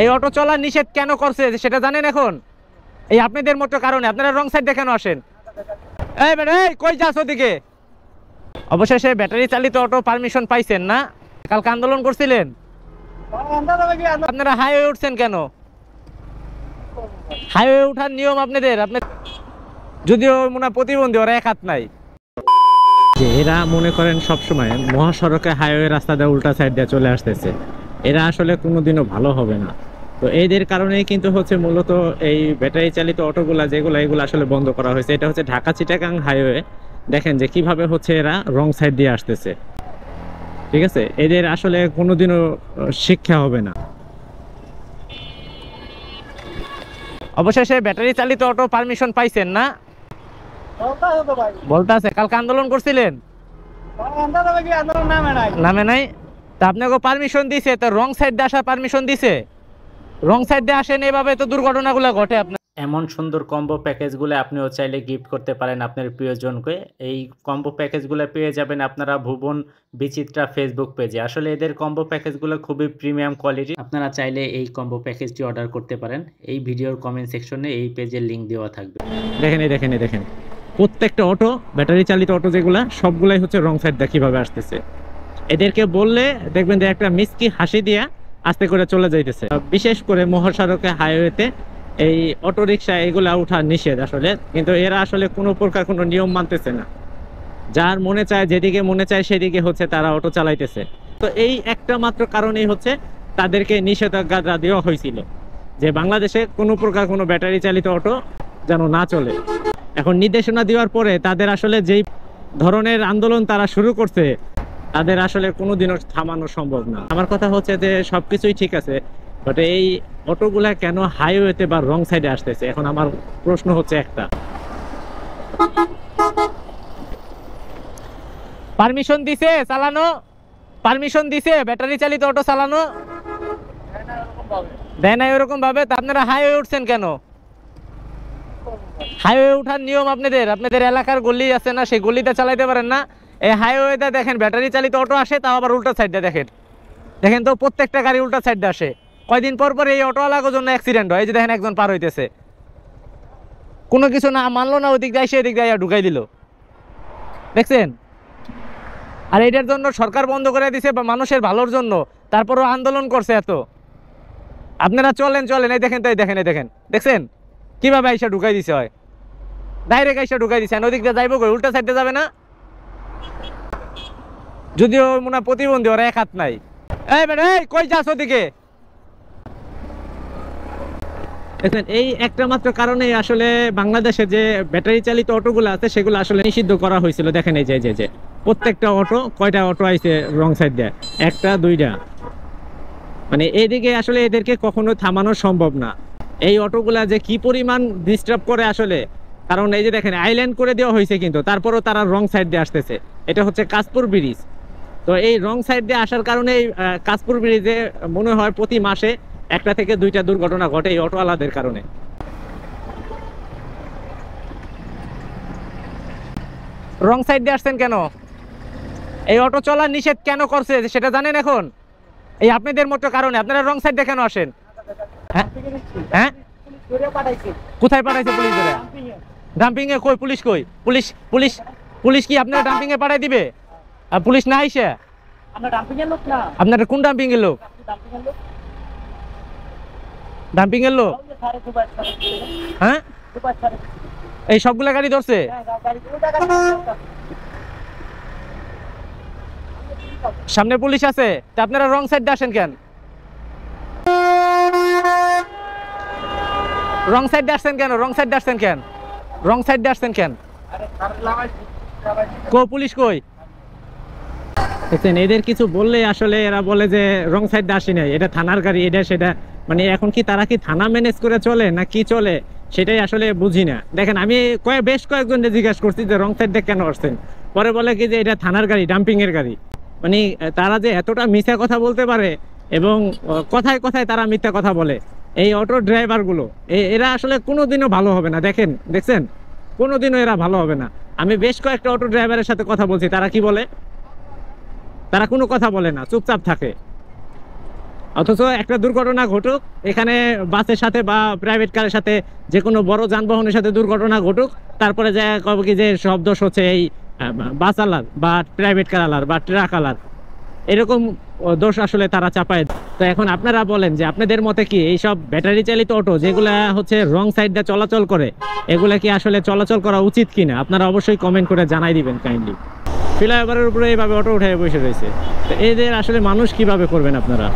এই অটো চলা নিষেধ কেন করছে সেটা জানেন এখন? এই আপনাদের মতো কারণে। আপনারা রং সাইড দেখানো আসেন। এই বেটা, এই কই যাস ওদিকে? অবশেষে ব্যাটারি চালিত অটো পারমিশন পাইছেন না? কালকে আন্দোলন করছিলেন, আপনারা হাইওয়ে উঠছেন কেন? হাইওয়ে উঠার নিয়ম আপনাদের, যদিও মনে প্রতিবন্ধী, ওরা এক হাত নাই। যে এরা মনে করেন সবসময় মহাসড়কে হাইওয়ে রাস্তা দিয়ে উল্টা সাইড দিয়ে চলে আসতেছে, এরা আসলে কোনোদিনও ভালো হবে না। তো এদের কারণেই কিন্তু হচ্ছে মূলত এই ব্যাটারি চালিত অটোগুলা যেগুলো, এগুলো আসলে বন্ধ করা হয়েছে। এটা হচ্ছে ঢাকা চিটাগাং হাইওয়ে। দেখেন যে কিভাবে হচ্ছে এরা রং সাইড দিয়ে আসতেছে। ঠিক আছে, এদের আসলে কোনোদিনও শিক্ষা হবে না। অবশেষে ব্যাটারি চালিত অটো পারমিশন পাইছেন না? বলতে আছে কালকে আন্দোলন করছিলেন, নামে নাই। তা আপনাকে পারমিশন দিছে, তো রং সাইড দিয়ে আসার পারমিশন দিছে। রং সাইড দিয়ে আসেন, এভাবে তো দুর্ঘটনাগুলো ঘটে। আপনার এমন সুন্দর কম্বো প্যাকেজগুলো আপনিও চাইলে গিফট করতে পারেন আপনার প্রিয়জনকে। এই কম্বো প্যাকেজগুলো পেয়ে যাবেন আপনারা ভুবন বিচিত্রা ফেসবুক পেজে। আসলে এদের কম্বো প্যাকেজগুলো খুবই প্রিমিয়াম কোয়ালিটি। আপনারা চাইলে এই কম্বো প্যাকেজটি অর্ডার করতে পারেন। এই ভিডিওর কমেন্ট সেকশনে এই পেজের লিঙ্ক দেওয়া থাকবে। দেখেন প্রত্যেকটা অটো, ব্যাটারি চালিত অটো যেগুলা, সবগুলাই হচ্ছে রং সাইড দিয়ে কিভাবে আসতেছে। এদেরকে বললে দেখবেন যে একটা মিষ্টি হাসি দিয়া আস্তে করে চলে যাইতেছে। বিশেষ করে মহাসড়কে হাইওয়েতে এই অটো রিক্সা এগুলা উঠা নিষেধ আসলে, কিন্তু এরা আসলে কোনো প্রকার কোনো নিয়ম মানতেছে না। যার মনে চায়, যেদিকে মনে চায় সেদিকে হচ্ছে তারা অটো চালাইতেছে। তো এই একটা মাত্র কারণেই হচ্ছে তাদেরকে নিষেধাজ্ঞা দেওয়া হয়েছিল যে বাংলাদেশে কোনো প্রকার কোনো ব্যাটারি চালিত অটো যেন না চলে। এখন নির্দেশনা দেওয়ার পরে তাদের আসলে যেই ধরনের আন্দোলন তারা শুরু করছে, তাদের আসলে কোনোদিনও থামানো সম্ভব না। আমার কথা হচ্ছে যে সবকিছুই ঠিক আছে, বাট এই অটোগুলা কেন হাইওয়েতে বা রং সাইডে আসতেছে? এখন আমার প্রশ্ন হচ্ছে একটা, পারমিশন দিছে চালানো? পারমিশন দিছে ব্যাটারি চালিত অটো চালানো? দেয় না এরকম ভাবে। তা আপনারা হাইওয়ে উঠছেন কেন? হাইওয়ে উঠার নিয়ম আপনাদের এলাকার গলি আছে না, সেই গলিতে চালাইতে পারেন না? এই হাইওয়েতে দেখেন ব্যাটারি চালিত অটো আসে, তাও আবার উল্টা সাইডে। দেখেন তো প্রত্যেকটা গাড়ি উল্টা সাইডে আসে। কয়দিন পর পর এই অটোওয়ালার জন্য অ্যাক্সিডেন্ট হয়। এই যে দেখেন একজন পার হইতেছে, কোনো কিছু না মানলো না, ওদিক দিয়ে এদিক দিয়ে ঢুকাই দিল, দেখছেন? আর এটার জন্য সরকার বন্ধ করে দিছে বা মানুষের ভালোর জন্য, তারপরও আন্দোলন করছে এত। আপনারা চলেন, এই দেখেন তো, এই দেখেন দেখছেন কিভাবে আইসা ঢুকাই দিছে? হয় ডাইরেক্ট আইসা ঢুকাই দিছে। ওদিক দিয়ে যাইব কই? উল্টা সাইডে যাবে না? যদিও মনে প্রতিবন্ধী, ওরা এক হাত নাই। এই বেটা, এই কই যাস ওদিকে? দেখেন এই একটা মাত্র কারণে আসলে বাংলাদেশে যে ব্যাটারি চালিত অটোগুলো আছে সেগুলো আসলে নিষিদ্ধ করা হয়েছিল। দেখেন এই যে প্রত্যেকটা অটো, কয়টা অটো আইছে রং সাইড দিয়ে? একটা দুইটা। মানে এইদিকে আসলে এদেরকে কখনো থামানো সম্ভব না। এই অটোগুলা যে কি পরিমাণ ডিস্টার্ব করে আসলে, কারণ এই যে দেখেন আইল্যান্ড করে দেওয়া হয়েছে, কিন্তু তারপরও তারা রং সাইড দিয়ে আসতেছে। এটা হচ্ছে কাশপুর ব্রিজ। তো এই রং সাইড দিয়ে আসার কারণে কাশপুর ব্রিজে মনে হয় প্রতি মাসে একটা থেকে দুইটা দুর্ঘটনা ঘটে এই অটোওয়ালাদের কারণে। রং সাইড দিয়ে আসছেন কেন? এই অটো চলা নিষেধ কেন করছে সেটা জানেন এখন? এই আপনাদের মতো কারণে। আপনারা রং সাইড দিয়ে কেন আসেন? হ্যাঁ, কোথায় পাঠাইছে পুলিশ ধরে? ডাম্পিং এ কই? পুলিশ কই? পুলিশ কি আপনারা ডাম্পিং এ পাঠাই দিবে? আর পুলিশ না আইসে? আপনারা কোন ডাম্পিং এর লোক? ডাম্পিং এর লোক? হ্যাঁ, এই সবগুলা গাড়ি ধরছে? সামনে পুলিশ আছে, তা আপনারা রং সাইড দিয়ে আসেন কেন? রং সাইড দিয়ে আসছেন কেন? কো পুলিশ কই? দেখছেন এদের কিছু বললে আসলে এরা বলে যে রং সাইড দিয়ে আসি নাই, এটা থানার গাড়ি, এটা সেটা। মানে এখন কি তারা কি থানা ম্যানেজ করে চলে না কি চলে সেটাই আসলে বুঝি না। দেখেন আমি বেশ কয়েকজনকে জিজ্ঞাসা করছি যে রং সাইড দিয়ে কেন আসছেন, পরে বলে কি যে এটা থানার গাড়ি, ডাম্পিং এর গাড়ি। মানে তারা যে এতটা মিথ্যা কথা বলতে পারে, এবং কথায় তারা মিথ্যা কথা বলে। এই অটো ড্রাইভারগুলো এরা আসলে কোনোদিনও ভালো হবে না। দেখছেন কোনোদিনও এরা ভালো হবে না। আমি বেশ কয়েকটা অটো ড্রাইভারের সাথে কথা বলছি, তারা কি বলে? তারা কোনো কথা বলে না, চুপচাপ থাকে। অথচ একটা দুর্ঘটনা ঘটুক এখানে বাসের সাথে বা প্রাইভেট কারের সাথে যে কোনো বড় যানবাহনের সাথে দুর্ঘটনা ঘটুক, তারপরে যে কবে কি যে সব দোষ হচ্ছে এই বাস আলার বা প্রাইভেট কার আলার বা ট্রাক আলার, এরকম দোষ আসলে তারা চাপায়। তো এখন আপনারা বলেন যে আপনাদের মতে কি এইসব ব্যাটারি চালিত অটো যেগুলা হচ্ছে রং সাইড দিয়ে চলাচল করে, এগুলা কি আসলে চলাচল করা উচিত কিনা? আপনারা অবশ্যই কমেন্ট করে জানাই দিবেন কাইন্ডলি। ফ্লাইওভারের উপরে এইভাবে অটো উঠে বসে রয়েছে, তো এদের আসলে মানুষ কিভাবে করবেন আপনারা?